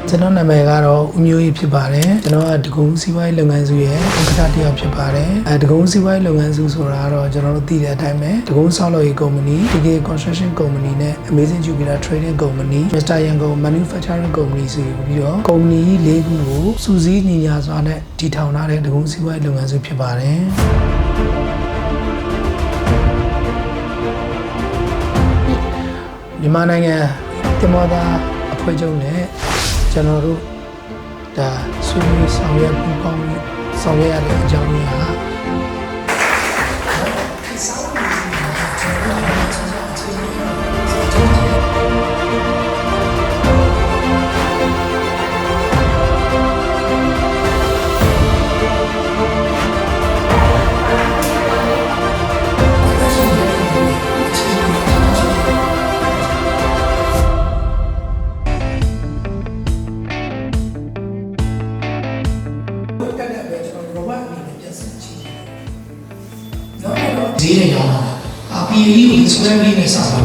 ကျွန်တော်နာမည်ကတော့ဦးမျိုးကြီးဖြစ်ပါတယ်ကျွန်တော်ကဒဂုံစီးပွားရေးလုပ်ငန်းစုရဲ့ဥက္ကဋ္ဌတစ်ယောက်ဖြစ်ပါတယ်ဒဂုံစီးပွားရေးလုပ်ငန်းစုဆိုတာကတော့ကျွန်တော်တို့သိတဲ့အတိုင်းပဲဒဂုံဆောက်လုပ်ရေးကုမ္ပဏီ DK Construction Company နဲ့ Amazing Jupiter Trading Company Mr. Yangon Manufacturing Company ဆိုပြီးတော့ကုမ္ပဏီ၄ခုကိုစုစည်းညီညာစွာနဲ့တည်ထောင်ထားတဲ့ဒဂုံစီးပွားရေးလုပ်ငန်းစုဖြစ်ပါတယ်မြန်မာနိုင်ငံတင်မောသားအဖွဲ့ချုပ်နဲ့ကျွန်တော်တို့ဒါဆွေးနွေးဆောင်ရွက်ပူးပေါင်းပြီးဆောင်ရွက်ရတဲ့အကြောင်းရင်းဟာဈေးနဲ့ရောင်းတာအပီအီကို square meter နဲ့ဆောက်တာ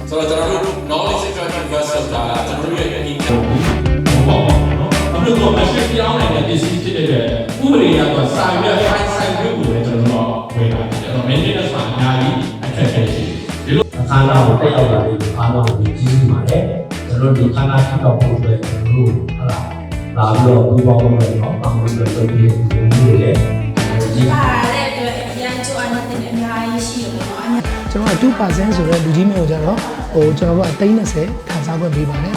ဆိုတော့ကျွန်တော်တို့ knowledge security investment ကကျွန်တော်တို့ရဲ့ income ပေါ့နော်။အခုတော့ machine ပြောင်းနေတဲ့ business ဖြစ်တဲ့အတွက်ဥပဒေအရကစာရွက် file size ကိုလည်းကျွန်တော်တို့ဝေတာ။ကျွန်တော် maintenance မှာအများကြီးအခက်အခဲရှိတယ်။ဒီလိုအခမ်းအနားကိုတက်ရောက်လာတဲ့အားလုံးကိုကြီးစုပါတယ်ကျွန်တော်တို့ဒီအခမ်းအနားထပ်တော့ပို့အတွက်ကျွန်တော်တို့ဟာလာပြီးတော့ပူပေါင်းလို့တော့ပေါင်းလို့လုပ်ပြီးဒီလိုလေဒီပါတဲ့အတွက်အရန်ချိုးအနာတင်အများကြီးရှိတယ်ပေါ့နော်ကျွန်တော်က 2% ဆိုတော့လူကြီးမျိုးကြတော့ကျွန်တော်တို့က30ခံစားခွင့်ပေးပါတယ်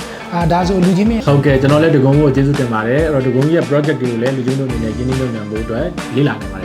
ဒါဆိုလူကြီးမျိုးဟုတ်ကဲ့ကျွန်တော်လည်းဒဂုံကိုကျေးဇူးတင်ပါတယ်အဲ့တော့ဒဂုံရဲ့ project တွေကိုလည်းလူချင်းတို့အနေနဲ့ရင်းနှီးမြှုပ်နှံဖို့အတွက်လေ့လာနေပါတယ်